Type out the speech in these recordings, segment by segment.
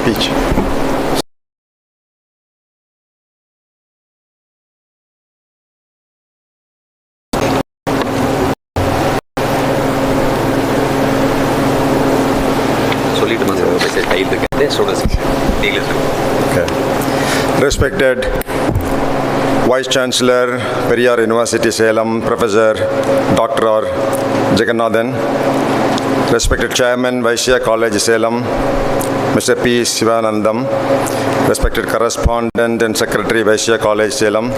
speech. Okay. Respected Vice Chancellor, Periyar University, Salem, Professor Dr. R. Jagannathan, respected Chairman, Vaishya College, Salem, Mr. P. Sivanandam, respected Correspondent and Secretary, Vaishya College, Salem,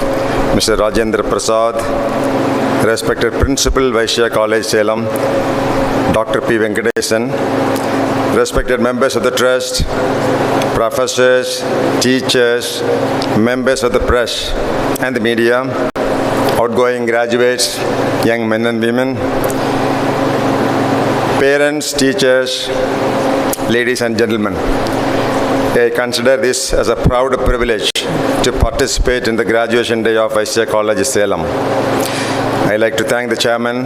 Mr. Rajendra Prasad, respected Principal, Vaishya College, Salem, Dr. P. Venkatesan, respected members of the Trust, professors, teachers, members of the press and the media, outgoing graduates, young men and women, parents, teachers, ladies and gentlemen. I consider this as a proud privilege to participate in the graduation day of Vaishya College, Salem. I like to thank the chairman,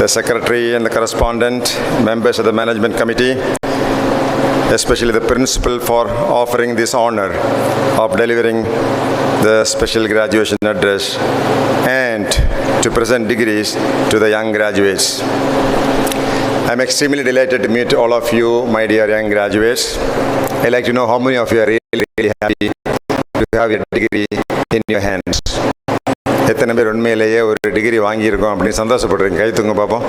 the secretary and the correspondent, members of the management committee, especially the principal, for offering this honor of delivering the special graduation address and to present degrees to the young graduates. I'm extremely delighted to meet all of you, my dear young graduates. I'd like to know how many of you are really happy to have your degree in your hands. எத்தனை பேர் உண்மையிலேயே ஒரு degree வாங்கியிருக்கோம் அப்படின்னு சந்தோஷப்படுறீங்க? கை தூங்க பார்ப்போம்.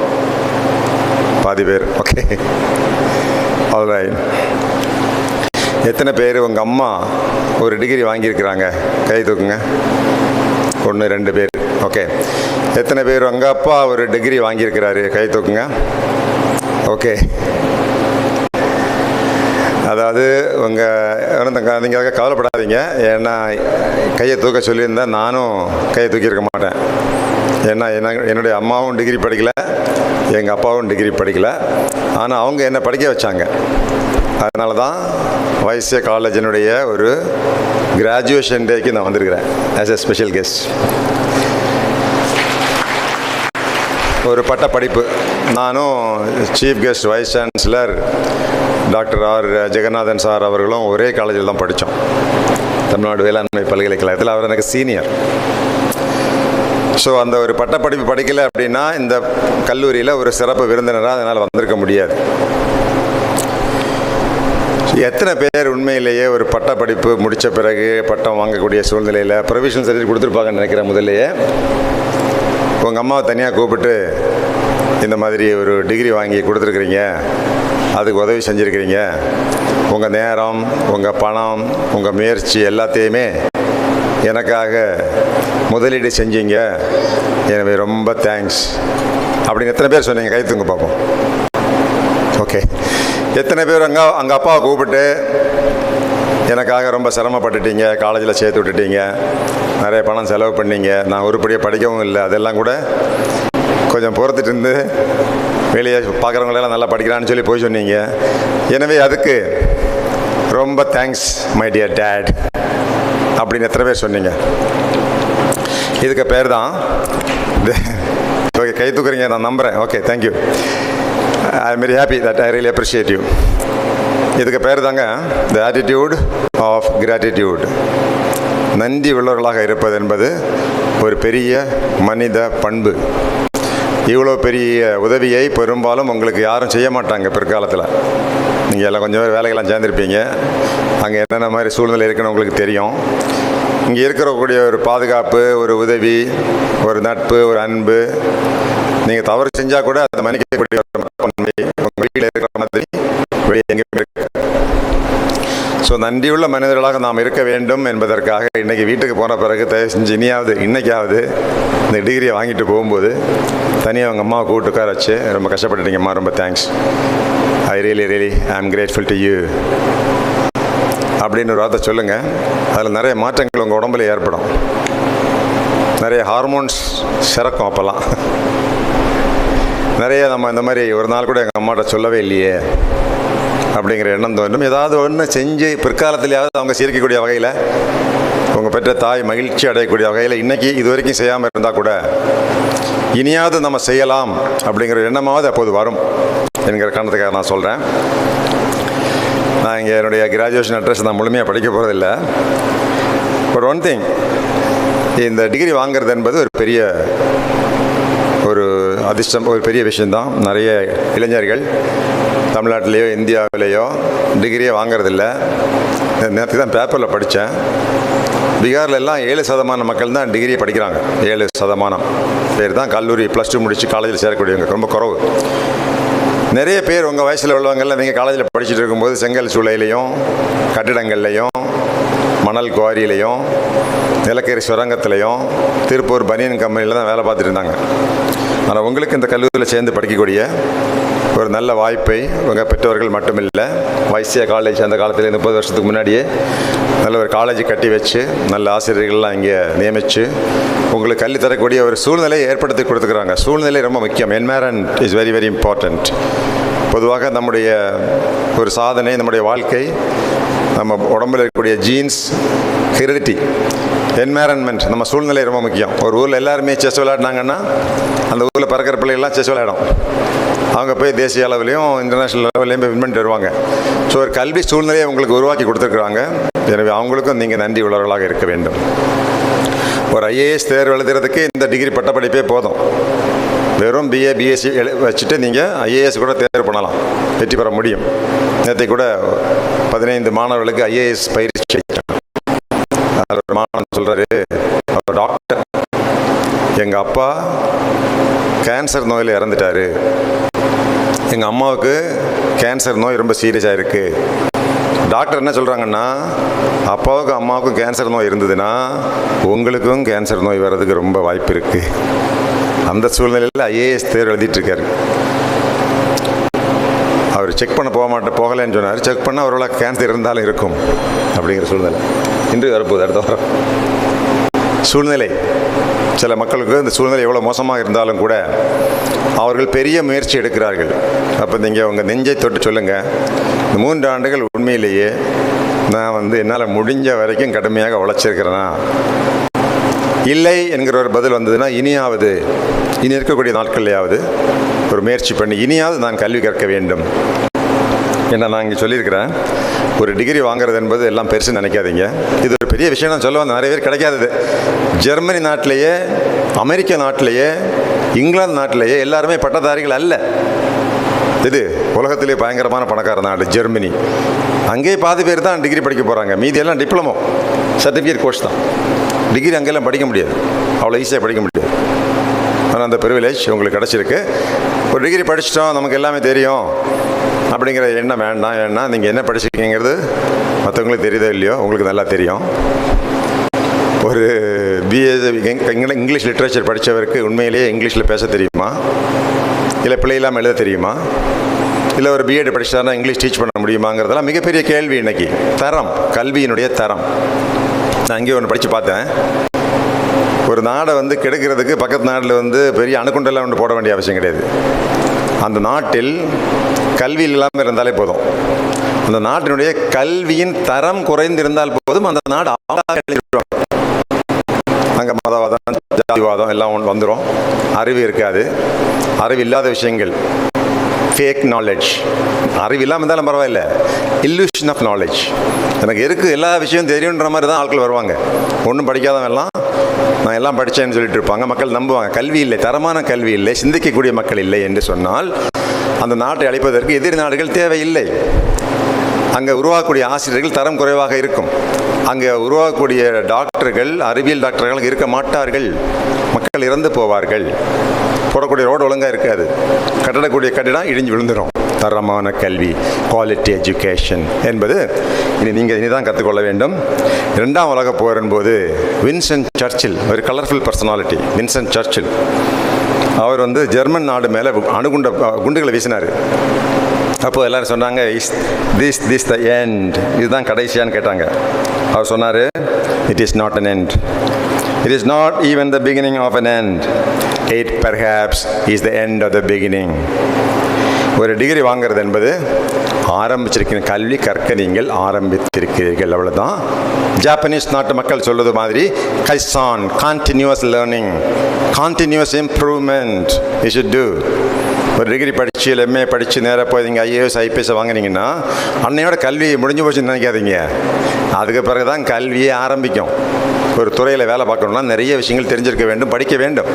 பாதி பேர். Okay, alright. எத்தனை பேர் உங்கள் அம்மா ஒரு டிகிரி வாங்கியிருக்கிறாங்க? கை தூக்குங்க. 1 2 பேர். ஓகே. எத்தனை பேர் உங்கள் அப்பா ஒரு டிகிரி வாங்கியிருக்கிறாரு? கை தூக்குங்க. ஓகே. அதாவது நீங்கள் கவலைப்படாதீங்க. ஏன்னா கையை தூக்க சொல்லியிருந்தால் நானும் கையை தூக்கியிருக்க மாட்டேன். ஏன்னா என்னுடைய அம்மாவும் டிகிரி படிக்கலை, எங்கள் அப்பாவும் டிகிரி படிக்கலை. ஆனால் அவங்க என்னை படிக்க வச்சாங்க. அதனால தான் வைசிய காலேஜினுடைய ஒரு கிராஜுவேஷன் டேக்கு நான் வந்திருக்கிறேன் ஆஸ் எ ஸ்பெஷல் கெஸ்ட். ஒரு பட்ட படிப்பு. நானும் chief guest vice chancellor doctor R Jagannathan sir அவர்களும் ஒரே காலேஜில் தான் படித்தோம், தமிழ்நாடு வேளாண்மை பல்கலைக்கழகத்தில். அவர் எனக்கு சீனியர். ஸோ அந்த ஒரு பட்டப்படிப்பு படிக்கலை அப்படின்னா இந்த கல்லூரியில் ஒரு சிறப்பு விருந்தினராக அதனால் வந்திருக்க முடியாது. எத்தனை பேர் உண்மையிலேயே ஒரு பட்டப்படிப்பு முடித்த பிறகு பட்டம் வாங்கக்கூடிய சூழ்நிலையில் ப்ரொவிஷனல் சர்டிஃபிகேட் கொடுத்துருப்பாங்கன்னு நினைக்கிறேன். முதல்லையே உங்கள் அம்மாவை தனியாக கூப்பிட்டு இந்த மாதிரி ஒரு டிகிரி வாங்கி கொடுத்துருக்குறீங்க, அதுக்கு உதவி செஞ்சுருக்கிறீங்க, உங்கள் நேரம், உங்கள் பணம், உங்கள் முயற்சி எல்லாத்தையுமே எனக்காக முதலீடு செஞ்சீங்க, எனவே ரொம்ப தேங்க்ஸ் அப்படின்னு எத்தனை பேர் சொன்னீங்க? கை தூங்க பார்ப்போம். ஓகே. எத்தனை பேர் அங்கே அப்பாவை கூப்பிட்டு எனக்காக ரொம்ப சிரமப்பட்டுட்டீங்க, காலேஜில் சேர்த்து விட்டுட்டீங்க, நிறைய பணம் செலவு பண்ணீங்க, நான் உருப்படியாக படிக்கவும் இல்லை, அதெல்லாம் கூட கொஞ்சம் பொறுத்துட்டு இருந்து வெளியே பார்க்குறவங்களெல்லாம் நல்லா படிக்கிறான்னு சொல்லி போய் சொன்னீங்க. எனவே அதுக்கு ரொம்ப தேங்க்ஸ் மை டியர் டேட் அப்படின்னு எத்தனை பேர் சொன்னீங்க? இதுக்கு பேர் தான் ஓகே, கை தூக்குறீங்க, நான் நம்புகிறேன். Okay, thank you. I am very happy that I really appreciate you. இதுக்கு பேர் தாங்க த ஆட்டிடியூட் ஆஃப் கிராட்டிடியூட். நன்றி உள்ளவர்களாக இருப்பது என்பது ஒரு பெரிய மனித பண்பு. இவ்வளோ பெரிய உதவியை பெரும்பாலும் உங்களுக்கு யாரும் செய்ய மாட்டாங்க பிற்காலத்தில். நீங்கள் எல்லாம் கொஞ்சம் பேர் வேலைகள்லாம் சேர்ந்துருப்பீங்க, அங்கே என்னென்ன மாதிரி சூழ்நிலை இருக்குன்னு உங்களுக்கு தெரியும். இங்கே இருக்கக்கூடிய ஒரு பாதுகாப்பு, ஒரு உதவி, ஒரு நட்பு, ஒரு அன்பு, நீங்கள் தவறு செஞ்சால் கூட அதை மன்னிக்கக்கூடிய உங்கள் வீட்டில் இருக்கிற மாதிரி வெளியே எங்கேயுமே இருக்கு. ஸோ நன்றியுள்ள மனிதர்களாக நாம் இருக்க வேண்டும் என்பதற்காக இன்றைக்கி வீட்டுக்கு போன பிறகு தயவு செஞ்சு இன்றைக்காவது இந்த டிகிரியை வாங்கிட்டு போகும்போது தனியாக அவங்க அம்மாவை கூப்பிட்டு உட்கார வச்சு ரொம்ப கஷ்டப்பட்டுட்டீங்கம்மா, ரொம்ப தேங்க்ஸ், ஐ ரியலி ஐ ஆம் கிரேட்ஃபுல் டு யூ அப்படின்னு ஒரு வார்த்தை சொல்லுங்கள். அதில் நிறைய மாற்றங்கள் உங்கள் உடம்புல ஏற்படும். நிறைய ஹார்மோன்ஸ் சிறக்கும். அப்போல்லாம் நிறைய நம்ம இந்த மாதிரி ஒரு நாள் கூட எங்கள் அம்மாட்ட சொல்லவே இல்லையே அப்படிங்கிற எண்ணம் தோன்றும். ஏதாவது ஒன்று செஞ்சு பிற்காலத்திலேயாவது அவங்க சிரிக்கக்கூடிய வகையில், உங்கள் பெற்ற தாய் மகிழ்ச்சி அடையக்கூடிய வகையில், இன்றைக்கி இது வரைக்கும் செய்யாமல் இருந்தால் கூட இனியாவது நம்ம செய்யலாம் அப்படிங்கிற எண்ணமாவது அப்போது வரும் என்கிற காரணத்துக்காக நான் சொல்கிறேன். நான் இங்கே என்னுடைய கிராஜுவேஷன் அட்ரஸ் நான் முழுமையாக படிக்க போகிறதில்ல. பட் ஒன் திங், இந்த டிகிரி வாங்கிறது என்பது ஒரு அதிர்ஷ்டம், ஒரு பெரிய விஷயந்தான். நிறைய இளைஞர்கள் தமிழ்நாட்டிலேயோ இந்தியாவிலேயோ டிகிரியே வாங்கிறதில்ல. நேற்று தான் பேப்பரில் படித்தேன், பீகாரில் எல்லாம் 7% மக்கள் தான் டிகிரியை படிக்கிறாங்க. 7% பேர் தான் கல்லூரி +2 முடித்து காலேஜில் சேரக்கூடியவங்க, ரொம்ப குறவு. நிறைய பேர் உங்கள் வயசில் உள்ளவங்கள்லாம் நீங்கள் காலேஜில் படிச்சுட்டு இருக்கும்போது செங்கல் சூளையிலையும் கட்டிடங்கள்லையும் மணல் குவாரியிலையும் நிலக்கரி சுரங்கத்திலையும் திருப்பூர் பனியன் கம்பெனியில் தான் வேலை பார்த்துட்டு இருந்தாங்க. ஆனால் உங்களுக்கு இந்த கல்லூரியில் சேர்ந்து படிக்கக்கூடிய ஒரு நல்ல வாய்ப்பை உங்கள் பெற்றோர்கள் மட்டுமில்லை, வைசியா காலேஜ் அந்த காலத்தில் 30 வருஷத்துக்கு முன்னாடியே நல்ல ஒரு காலேஜ் கட்டி வச்சு நல்ல ஆசிரியர்கள்லாம் இங்கே நியமித்து உங்களுக்கு கல்வி தரக்கூடிய ஒரு சூழ்நிலையை ஏற்படுத்தி கொடுத்துக்கிறாங்க. சூழ்நிலை ரொம்ப முக்கியம். Environment is very very important. பொதுவாக நம்முடைய ஒரு சாதனை, நம்முடைய வாழ்க்கை, நம்ம உடம்பில் இருக்கக்கூடிய ஜீன்ஸ், ஹெரிடிட்டி, என்வாயரன்மெண்ட், நம்ம சூழ்நிலை ரொம்ப முக்கியம். ஒரு ஊரில் எல்லாருமே செஸ் விளையாடினாங்கன்னா அந்த ஊரில் பறக்கிற பிள்ளைகள்லாம் செஸ் விளையாடும். அவங்க போய் தேசிய அளவுலையும் இன்டர்நேஷ்னல் லெவல்லையும் போய் வின் பண்ணிட்டு வருவாங்க. ஸோ ஒரு கல்வி சூழ்நிலையை உங்களுக்கு உருவாக்கி கொடுத்துருக்குறாங்க. எனவே அவங்களுக்கும் நீங்கள் நன்றி உள்ளவர்களாக இருக்க வேண்டும். ஒரு ஐஏஎஸ் தேர்வு எழுதுறதுக்கு இந்த டிகிரி பட்டப்படிப்பே போதும். வெறும் பிஏ பிஎஸ்சி வச்சுட்டு நீங்கள் ஐஏஎஸ் கூட தேர்வு பண்ணலாம், வெற்றி பெற முடியும். நேற்றை கூட 15 மாணவர்களுக்கு ஐஏஎஸ் பயிற்சி. ஒரு மாணவன் சொல்கிறாரு, அவர் டாக்டர், எங்கள் அப்பா கேன்சர் நோயில் இறந்துட்டார், எங்கள் அம்மாவுக்கு கேன்சர் நோய் ரொம்ப சீரியஸாக இருக்குது. டாக்டர் என்ன சொல்கிறாங்கன்னா, அப்பாவுக்கும் அம்மாவுக்கும் கேன்சர் நோய் இருந்ததுன்னா உங்களுக்கும் கேன்சர் நோய் வர்றதுக்கு ரொம்ப வாய்ப்பு இருக்குது. அந்த சூழ்நிலையில் ஐஏஎஸ் தேர்வு எழுதிட்டுருக்காரு. அவர் செக் பண்ண போகலைன்னு சொன்னார். செக் பண்ணால் அவரோட கேன்சர் இருந்தாலும் இருக்கும் அப்படிங்கிற சூழ்நிலை இன்று வரப்போகுது. அடுத்த வாரம் சூழ்நிலை, சில மக்களுக்கு இந்த சூழ்நிலை எவ்வளோ மோசமாக இருந்தாலும் கூட அவர்கள் பெரிய முயற்சி எடுக்கிறார்கள். அப்போ நீங்கள் உங்கள் நெஞ்சை தொட்டு சொல்லுங்கள், இந்த 3 ஆண்டுகள் உண்மையிலேயே நான் என்னால் முடிஞ்ச வரைக்கும் கடுமையாக உழைச்சிருக்கிறேன்னா, இல்லை என்கிற ஒரு பதில் வந்ததுன்னா இனி இருக்கக்கூடிய நாட்கள்லையாவது ஒரு முயற்சி பண்ணி இனியாவது நான் கல்வி கற்க வேண்டும். ஏன்னா நான் இங்கே சொல்லியிருக்கிறேன், ஒரு டிகிரி வாங்குறது என்பது எல்லாம் பெருசு நினைக்காதீங்க. இது ஒரு பெரிய விஷயம். நான் சொல்ல வந்து நிறைய பேர் கிடைக்காதது. ஜெர்மனி நாட்டிலேயே, அமெரிக்க நாட்டிலேயே, இங்கிலாந்து நாட்டிலேயே எல்லாருமே பட்டதாரிகள் அல்ல. இது உலகத்திலே பயங்கரமான பணக்கார நாடு ஜெர்மனி. அங்கேயே பாதி பேர் தான் டிகிரி படிக்க போகிறாங்க, மீதியெல்லாம் டிப்ளமோ சர்டிஃபிகேட் கோர்ஸ் தான். டிகிரி அங்கெல்லாம் படிக்க முடியாது, அவ்வளோ ஈஸியாக படிக்க முடியாது. ஆனால் அந்த ப்ரிவிலேஜ் உங்களுக்கு கிடச்சிருக்கு. ஒரு டிகிரி படிச்சிட்டோம், நமக்கு எல்லாமே தெரியும் அப்படிங்கிற எண்ணம் வேண்டாம். ஏன்னா நீங்கள் என்ன படிச்சிருக்கீங்கிறது மற்றவங்களுக்கு தெரியுதோ இல்லையோ உங்களுக்கு நல்லா தெரியும். ஒரு பிஏ இங்கிலீஷ் லிட்ரேச்சர் படித்தவருக்கு உண்மையிலேயே இங்கிலீஷில் பேச தெரியுமா, இல்லை பிள்ளை இல்லாமல் எழுத தெரியுமா, இல்லை ஒரு பிஎட் படிச்சாருன்னா இங்கிலீஷ் டீச் பண்ண முடியுமாங்கிறதெல்லாம் மிகப்பெரிய கேள்வி இன்றைக்கி. தரம், கல்வியினுடைய தரம். நான் அங்கேயே ஒன்று படித்து பார்த்தேன். ஒரு நாடை கெடுக்கிறதுக்கு பக்கத்து நாட்டில் பெரிய அணுகுண்டெல்லாம் ஒன்று போட வேண்டிய அவசியம் கிடையாது. அந்த நாட்டில் கல்வி இல்லாமல் இருந்தாலே போதும். அந்த நாட்டினுடைய கல்வியின் தரம் குறைந்திருந்தால் போதும் அந்த நாடு அங்கே மதவாதம், ஜாதிவாதம் எல்லாம் வந்துடும். அறிவு இருக்காது. அறிவு இல்லாத விஷயங்கள், ஃபேக் நாலேஜ். அறிவு இல்லாமல் இருந்தாலும் பரவாயில்ல, இல்லூஷன் ஆஃப் நாலேஜ். எனக்கு இருக்குது, எல்லா விஷயம் தெரியுன்ற மாதிரி தான் ஆட்கள் வருவாங்க. ஒன்றும் படிக்காதவெல்லாம் நான் எல்லாம் படித்தேன்னு சொல்லிட்டு இருப்பாங்க. மக்கள் நம்புவாங்க. கல்வி இல்லை, தரமான கல்வி இல்லை, சிந்திக்கக்கூடிய மக்கள் இல்லை என்று சொன்னால் அந்த நாட்டை அழிப்பதற்கு எதிரி நாடுகள் தேவையில்லை. அங்கே உருவாக்கக்கூடிய ஆசிரியர்கள் தரம் குறைவாக இருக்கும். அங்கே உருவாக்கக்கூடிய டாக்டர்கள், அறிவியல் டாக்டர்கள் இருக்க மாட்டார்கள். மக்கள் இறந்து போவார்கள். போடக்கூடிய ரோடு ஒழுங்காக இருக்காது. கட்டக்கூடிய கட்டிடம் இடிஞ்சு விழுந்துடும். தரமான கல்வி, குவாலிட்டி எஜுகேஷன் என்பது இனிதான் கற்றுக்கொள்ள வேண்டும். 2ஆம் உலகப் போரின் போது வின்ஸ்டன் சர்ச்சில், ஒரு கலர்ஃபுல் பர்சனாலிட்டி, வின்ஸ்டன் சர்ச்சில், அவர் ஜெர்மன் நாடு மேலே குண்டுகளை வீசினார். அப்போது எல்லோரும் சொன்னாங்க, திஸ் த எண்ட், இதுதான் கடைசியான்னு கேட்டாங்க. அவர் சொன்னார், it is not an end. It is not even the beginning of an end. It perhaps is the end of the beginning. ஒரு டிகிரி வாங்கிறது என்பது ஆரம்பிச்சிருக்கிற கல்வி கற்க நீங்கள் ஆரம்பித்திருக்கிறீர்கள், அவ்வளோதான். ஜாப்பனீஸ் நாட்டு மக்கள் சொல்வது மாதிரி kaizen, continuous learning, continuous improvement you should do. ஒரு டிகிரி படித்து இல்லை எம்ஏ படித்து நேராக போய் நீங்கள் ஐஏஎஸ் ஐபிஎஸ் வாங்கினீங்கன்னா அன்னையோட கல்வி முடிஞ்சு போச்சுன்னு நினைக்காதீங்க. அதுக்கு பிறகு தான் கல்வியே ஆரம்பிக்கும். ஒரு துறையில் வேலை பார்க்கணுன்னா நிறைய விஷயங்கள் தெரிஞ்சிருக்க வேண்டும், படிக்க வேண்டும்.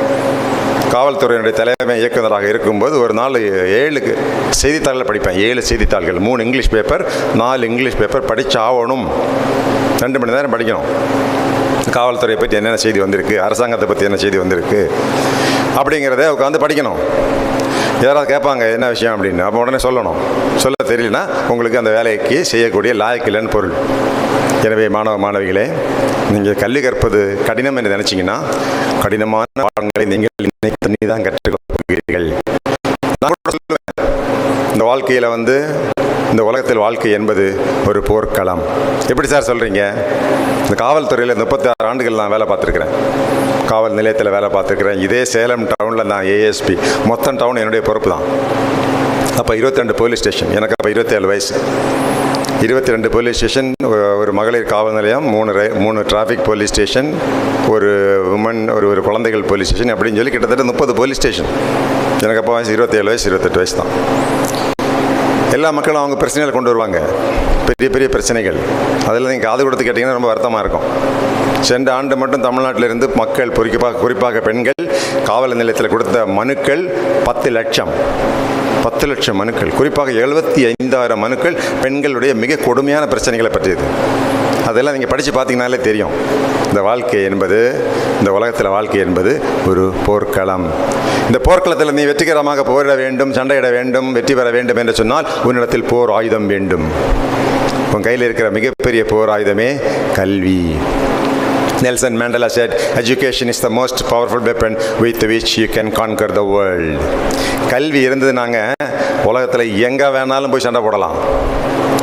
காவல்துறையினுடைய தலைமை இயக்குநராக இருக்கும்போது ஒரு நாள் 7 செய்தித்தாள்கள் படிப்பேன். 7 செய்தித்தாள்கள், 3 இங்கிலீஷ் பேப்பர், 4 இங்கிலீஷ் பேப்பர் படித்து ஆகணும். 2 மணி நேரம் படிக்கணும். காவல்துறையை பற்றி என்னென்ன செய்தி வந்திருக்கு, அரசாங்கத்தை பற்றி என்ன செய்தி வந்திருக்கு அப்படிங்கிறத உட்காந்து படிக்கணும். யாராவது கேட்பாங்க என்ன விஷயம் அப்படின்னு, அப்போ உடனே சொல்லணும். சொல்ல தெரியலனா உங்களுக்கு அந்த வேலைக்கு செய்யக்கூடிய லாயக்கில்லைன்னு பொருள். எனவே மாணவ மாணவிகளே, நீங்கள் கல்வி கற்பது கடினம் என்று நினச்சிங்கன்னா கடினமான பாடங்களை நீங்கள் இன்னைக்கு தண்ணி தான் கற்றுக்கொள்கிறீர்கள். நான் கூட சொல்லுவேன், இந்த வாழ்க்கையில் இந்த உலகத்தில் வாழ்க்கை என்பது ஒரு போர்க்களம். எப்படி சார் சொல்கிறீங்க? இந்த காவல்துறையில் 36 ஆண்டுகள் நான் வேலை பார்த்துருக்குறேன். காவல் நிலையத்தில் வேலை பார்த்துருக்குறேன். இதே சேலம் டவுனில் நான் ஏஎஸ்பி. மொத்தம் டவுன் என்னுடைய பொறுப்பு தான். அப்போ 22 போலீஸ் ஸ்டேஷன். எனக்கு அப்போ 27 வயசு. 22 போலீஸ் ஸ்டேஷன், ஒரு மகளிர் காவல் நிலையம், 3 டிராஃபிக் போலீஸ் ஸ்டேஷன், ஒரு உமன் ஒரு குழந்தைகள் போலீஸ் ஸ்டேஷன் அப்படின்னு சொல்லி கிட்டத்தட்ட 30 போலீஸ் ஸ்டேஷன். எனக்கு அப்போ வயசு 27 வயசு, 28 வயசு தான். எல்லா மக்களும் அவங்க பிரச்சனைகளை கொண்டு வருவாங்க, பெரிய பெரிய பிரச்சனைகள். அதில் நீங்கள் காது கொடுத்து கேட்டிங்கன்னா ரொம்ப வருத்தமாக இருக்கும். சென்ற ஆண்டு மட்டும் தமிழ்நாட்டிலிருந்து மக்கள், குறிப்பாக பெண்கள், காவல் நிலையத்தில் கொடுத்த மனுக்கள் 10 லட்சம் மனுக்கள். குறிப்பாக 75,000 மனுக்கள் பெண்களுடைய மிக கொடுமையான பிரச்சனைகளை பற்றியது. அதெல்லாம் நீங்கள் படித்து பார்த்தீங்கன்னாலே தெரியும். இந்த வாழ்க்கை என்பது, இந்த உலகத்தில் வாழ்க்கை என்பது ஒரு போர்க்களம். இந்த போர்க்களத்தில் நீ வெற்றிகரமாக போரிட வேண்டும், சண்டையிட வேண்டும், வெற்றி பெற வேண்டும் என்று சொன்னால் உன்னிடத்தில் போர் ஆயுதம் வேண்டும். உன் கையில் இருக்கிற மிகப்பெரிய போர் ஆயுதமே கல்வி. Nelson Mandela said, education is the most powerful weapon with which you can conquer the world. கல்வி இருந்தது நாங்கள் உலகத்தில் எங்கே வேணாலும் போய் சண்டை போடலாம்,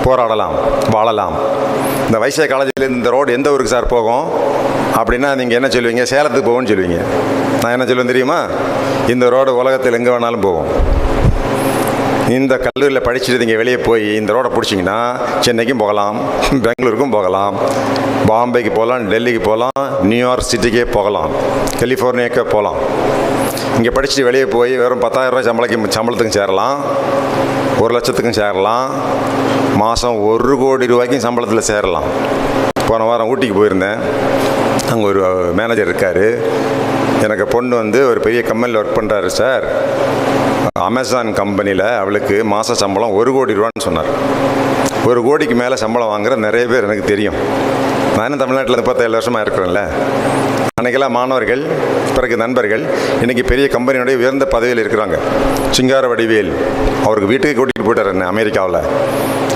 போராடலாம், வாழலாம். இந்த வைசியா காலேஜில் இந்த ரோடு எந்த ஊருக்கு சார் போகும் அப்படின்னா நீங்கள் என்ன சொல்லுவீங்க? சேலத்துக்கு போகும்னு சொல்லுவீங்க. நான் என்ன சொல்லுவேன் தெரியுமா? இந்த ரோடு உலகத்தில் எங்கே வேணாலும் போகும். இந்த கல்லூரியில் படிச்சுட்டு நீங்கள் வெளியே போய் இந்த ரோடை பிடிச்சிங்கன்னா சென்னைக்கும் போகலாம், பெங்களூருக்கும் போகலாம், பாம்பேக்கு போகலாம், டெல்லிக்கு போகலாம், நியூயார்க் சிட்டிக்கே போகலாம், கலிஃபோர்னியாக்கே போகலாம். இங்கே படிச்சுட்டு வெளியே போய் வெறும் 10,000 ரூபாய் சம்பளத்துக்கும் சேரலாம், 1 லட்சத்துக்கும் சேரலாம், மாதம் 1 கோடி ரூபாய்க்கும் சம்பளத்தில் சேரலாம். போன வாரம் ஊட்டிக்கு போயிருந்தேன். அங்கே ஒரு மேனேஜர் இருக்கார். எனக்கு பொண்ணு ஒரு பெரிய கம்பெனியில் ஒர்க் பண்ணுறாரு சார். அமேசான் கம்பெனியில் அவளுக்கு மாத சம்பளம் 1 கோடி ரூபான்னு சொன்னார். 1 கோடிக்கு மேலே சம்பளம் வாங்குகிற நிறைய பேர் எனக்கு தெரியும். நானும் தமிழ்நாட்டில் 37 வருஷமாக இருக்கிறேன்ல. அன்றைக்கெல்லாம் மாணவர்கள், பிறகு நண்பர்கள், இன்றைக்கி பெரிய கம்பெனியுடைய உயர்ந்த பதவியில் இருக்கிறாங்க. சிங்கார வடிவேல் அவருக்கு வீட்டுக்கு கூட்டிகிட்டு போயிட்டார் என்ன அமெரிக்காவில்.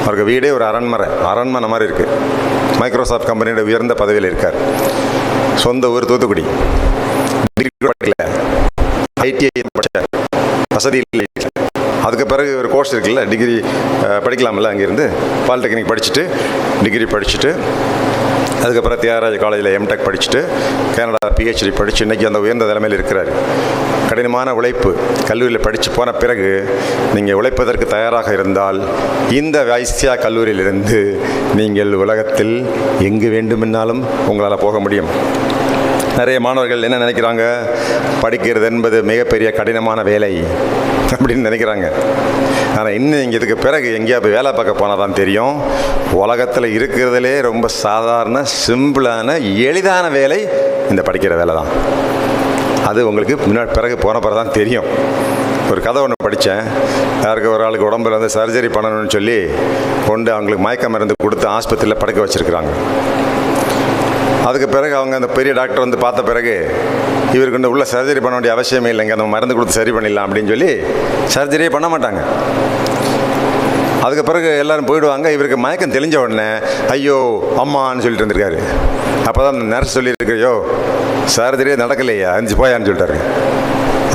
அவருக்கு வீடே ஒரு அரண்மனை மாதிரி இருக்குது. மைக்ரோசாஃப்ட் கம்பெனியோட உயர்ந்த பதவியில் இருக்கார். சொந்த ஊர் தூத்துக்குடி. ஐடிஐ படித்தார், வசதி இல்லை. அதுக்கு பிறகு ஒரு கோர்ஸ் இருக்குல்ல, டிகிரி படிக்கலாம்ல. அங்கேருந்து பாலிடெக்னிக் படிச்சுட்டு, டிகிரி படிச்சுட்டு, அதுக்கப்புறம் தியாகராஜ காலேஜில் எம்டெக் படிச்சுட்டு, கனடா பிஹெச்டி படித்து இன்றைக்கி அந்த உயர்ந்த நிலைமையில் இருக்கிறார். கடினமான உழைப்பு. கல்லூரியில் படித்து போன பிறகு நீங்கள் உழைப்பதற்கு தயாராக இருந்தால் இந்த வைசியா கல்லூரியிலிருந்து நீங்கள் உலகத்தில் எங்கு வேண்டுமென்னாலும் உங்களால் போக முடியும். நிறைய மாணவர்கள் என்ன நினைக்கிறாங்க? படிக்கிறது என்பது மிகப்பெரிய கடினமான வேலை அப்படின்னு நினைக்கிறாங்க. ஆனால் இன்னும் இங்கே இதுக்கு பிறகு எங்கேயா போய் வேலை பார்க்க போனால் தான் தெரியும், உலகத்தில் இருக்கிறதுலே ரொம்ப சாதாரண, சிம்பிளான, எளிதான வேலை இந்த படிக்கிற வேலை தான். அது உங்களுக்கு பிறகு போன பிறகு தான் தெரியும். ஒரு கதை ஒன்று படித்தேன். யாருக்கு ஒரு ஆளுக்கு உடம்புல சர்ஜரி பண்ணணும்னு சொல்லி கொண்டு அவங்களுக்கு மயக்க மருந்து கொடுத்து ஆஸ்பத்திரியில் படுக்க வச்சுருக்குறாங்க. அதுக்கு பிறகு அவங்க அந்த பெரிய டாக்டர் பார்த்த பிறகு இவருக்கு உள்ள சர்ஜரி பண்ண வேண்டிய அவசியமே இல்லைங்க, அந்த மருந்து கொடுத்து சரி பண்ணிடலாம் அப்படின்னு சொல்லி சர்ஜரியே பண்ண மாட்டாங்க. அதுக்கு பிறகு எல்லோரும் போயிடுவாங்க. இவருக்கு மயக்கம் தெளிஞ்ச உடனே ஐயோ அம்மான்னு சொல்லிட்டு இருந்திருக்காரு. அப்போ தான் அந்த நர்ஸ் சொல்லியிருக்கையோ சர்ஜரியே நடக்கலையா, அஞ்சு போயான்னு சொல்லிட்டாரு.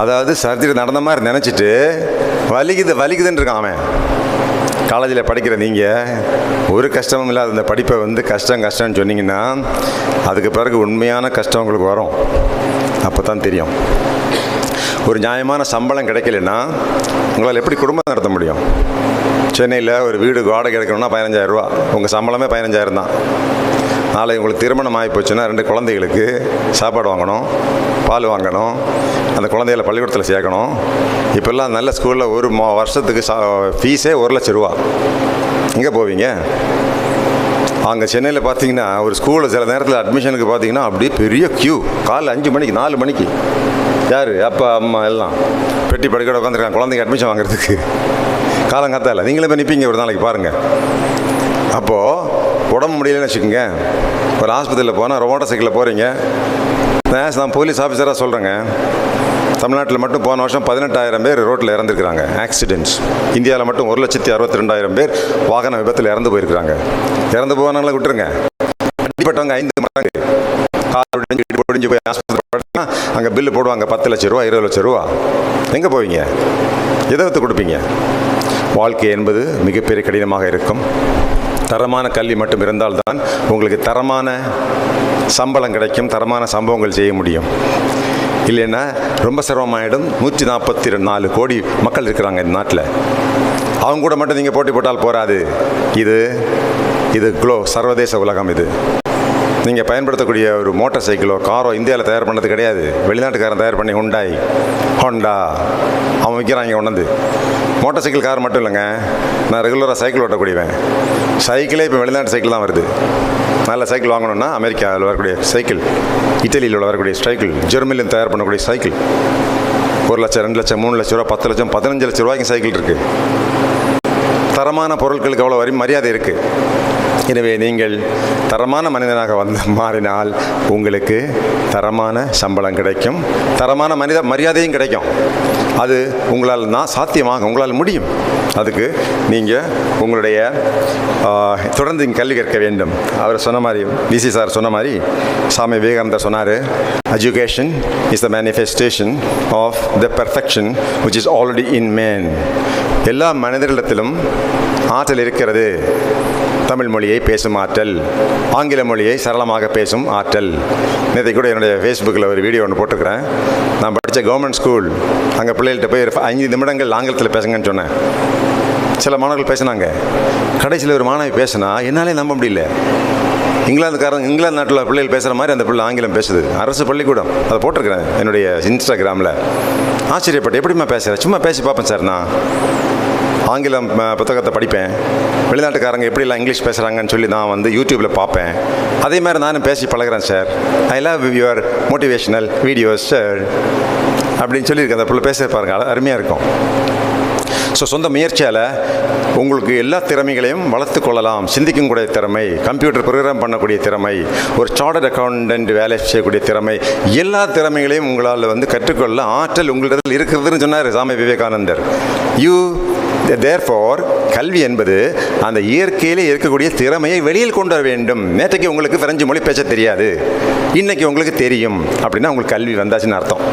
அதாவது சர்ஜரி நடந்த மாதிரி நினச்சிட்டு வலிக்குதுன்னு இருக்கான் அவன். காலேஜில் படிக்கிற நீங்கள் ஒரு கஷ்டமும் இல்லாத அந்த படிப்பை கஷ்டம்னு சொன்னீங்கன்னா அதுக்கு பிறகு உண்மையான கஷ்டம் உங்களுக்கு வரும். அப்போ தான் தெரியும். ஒரு நியாயமான சம்பளம் கிடைக்கலன்னா உங்களால் எப்படி குடும்பம் நடத்த முடியும்? சென்னையில் ஒரு வீடு வாடகை எடுக்கணும்னா 15,000 ரூபா. உங்கள் சம்பளமே 15,000 தான். நாளை உங்களுக்கு திருமணம் ஆகி போச்சுன்னா 2 குழந்தைகளுக்கு சாப்பாடு வாங்கணும், பால் வாங்கணும், அந்த குழந்தைகளை பள்ளிக்கூடத்தில் சேர்க்கணும். இப்போல்லாம் நல்ல ஸ்கூலில் ஒரு வருஷத்துக்கு ஃபீஸே 1 லட்சம் ரூபா. எங்கே போவீங்க? அங்கே சென்னையில் பார்த்தீங்கன்னா ஒரு ஸ்கூலில் சில நேரத்தில் அட்மிஷனுக்கு பார்த்தீங்கன்னா அப்படியே பெரிய க்யூ. காலைல 5 மணிக்கு 4 மணிக்கு யார் அப்பா அம்மா எல்லாம் பெட்டி படுக்கட உட்காந்துருக்காங்க குழந்தைங்க அட்மிஷன் வாங்குறதுக்கு. காலங்காத்தால நீங்களே போய் நிற்பீங்க ஒரு நாளைக்கு பாருங்கள். அப்போது உடம்பு முடியலன்னு வச்சுக்கோங்க, ஒரு ஆஸ்பத்திரியில் போனால் மோட்டார் சைக்கிளில் போகிறீங்க. நான் போலீஸ் ஆஃபீஸராக சொல்கிறேங்க, தமிழ்நாட்டில் மட்டும் போன வருஷம் 18,000 பேர் ரோட்டில் இறந்துருக்குறாங்க ஆக்சிடென்ட்ஸ். இந்தியாவில் மட்டும் 1,62,200 பேர் வாகன விபத்தில் இறந்து போயிருக்கிறாங்க. இறந்து போனாலும் விட்டுருங்க, அடிப்பட்டவங்க 5 மடங்கு. கார் ஒடிஞ்சு போய் ஆஸ்பத்திரி அங்கே பில்லு போடுவாங்க 10 லட்சம் ரூபா 20 லட்சம் ரூபா. எங்கே போவீங்க? எதை வைத்து கொடுப்பீங்க? வாழ்க்கை என்பது மிகப்பெரிய கடினமாக இருக்கும். தரமான கல்வி மட்டும் இருந்தால்தான் உங்களுக்கு தரமான சம்பளம் கிடைக்கும், தரமான சம்பவங்கள் செய்ய முடியும். இல்லைன்னா ரொம்ப சிரமமாயிடும். 144 கோடி மக்கள் இருக்கிறாங்க இந்த நாட்டில். அவங்க கூட மட்டும் நீங்கள் போட்டி போட்டால் போராது. இது சர்வதேச உலகம். இது நீங்கள் பயன்படுத்தக்கூடிய ஒரு மோட்டார் சைக்கிளோ காரோ இந்தியாவில் தயார் பண்ணது கிடையாது. வெளிநாட்டுக்காரன் தயார் பண்ணி ஹோண்டா அவன் விற்கிறாங்க கொண்டு வந்து. மோட்டார் சைக்கிள் கார் மட்டும் இல்லைங்க, நான் ரெகுலராக சைக்கிள் ஓட்டக்கூடியவன். சைக்கிளே இப்போ வெளிநாட்டு சைக்கிள் தான் வருது. நல்ல சைக்கிள் வாங்கணுன்னா அமெரிக்காவில் வரக்கூடிய சைக்கிள், இட்டலியில் வரக்கூடிய சைக்கிள், ஜெர்மனியில் தயார் பண்ணக்கூடிய சைக்கிள் 1 லட்சம் 2 லட்சம் 3 லட்சம் ரூபா 10 லட்சம் 15 லட்சம் ரூபாய்க்கு சைக்கிள் இருக்குது. தரமான பொருட்களுக்கு அவ்வளோ மரியாதை இருக்குது. எனவே நீங்கள் தரமான மனிதனாக மாறினால் உங்களுக்கு தரமான சம்பளம் கிடைக்கும், தரமான மரியாதையும் கிடைக்கும். அது உங்களால் சாத்தியமாக உங்களால் முடியும். அதுக்கு நீங்கள் உங்களுடைய தொடர்ந்து கல்வி கற்க வேண்டும். அவர் சொன்ன மாதிரி, விசி சார் சொன்ன மாதிரி, சாமி விவேகானந்தர் சொன்னார், education is the manifestation of the perfection which is already in man. எல்லா மனிதர்களிடத்திலும் ஆற்றல் இருக்கிறது. தமிழ் மொழியை பேசும் ஆற்றல், ஆங்கில மொழியை சரளமாக பேசும் ஆற்றல். நேற்று கூட என்னுடைய ஃபேஸ்புக்கில் ஒரு வீடியோ ஒன்று போட்டிருக்கிறேன். நான் படித்த கவர்மெண்ட் ஸ்கூல், அங்கே பிள்ளைகள்கிட்ட போய் 5 நிமிடங்கள் ஆங்கிலத்தில் பேசுங்கன்னு சொன்னேன். சில மாணவர்கள் பேசினாங்க. கடைசியில் ஒரு மாணவி பேசினா என்னாலே நம்ப முடியல. இங்கிலாந்து நாட்டில் பிள்ளைகள் பேசுகிற மாதிரி அந்த பிள்ளை ஆங்கிலம் பேசுது. அரசு பள்ளிக்கூடம், அதை போட்டிருக்கிறேன் என்னுடைய இன்ஸ்டாகிராமில். ஆச்சரியப்பட்டு, எப்படிமா பேசுகிறேன்? சும்மா பேசி பார்ப்பேன் சார். நான் ஆங்கிலம் புத்தகத்தை படிப்பேன், வெளிநாட்டுக்காரங்க எப்படிலாம் இங்கிலீஷ் பேசுகிறாங்கன்னு சொல்லி நான் யூடியூப்பில் பார்ப்பேன். அதே மாதிரி நானும் பேசி பழகிறேன் sir. I love your motivational videos sir அப்படின்னு சொல்லியிருக்கேன். அந்த பிள்ளை பேச பாருங்கள், அருமையாக இருக்கும். ஸோ சொந்த முயற்சியால் உங்களுக்கு எல்லா திறமைகளையும் வளர்த்து கொள்ளலாம். சிந்திக்கும் கூடிய திறமை, கம்ப்யூட்டர் ப்ரோக்ராம் பண்ணக்கூடிய திறமை, ஒரு சார்ட்டர்ட் அக்கௌண்டன்ட் வேலை செய்யக்கூடிய திறமை, எல்லா திறமைகளையும் உங்களால் கற்றுக்கொள்ள ஆற்றல் உங்களிடத்தில் இருக்கிறதுன்னு சொன்னார் சாமி விவேகானந்தர். தேர்ஃபோர் கல்வி என்பது அந்த இயற்கையிலே இருக்கக்கூடிய திறமையை வெளியில் கொண்டு வர வேண்டும். நேற்றைக்கு உங்களுக்கு பிரெஞ்சு மொழி பேச தெரியாது, இன்னைக்கு உங்களுக்கு தெரியும் அப்படின்னா உங்களுக்கு கல்வி வந்தாச்சுன்னு அர்த்தம்.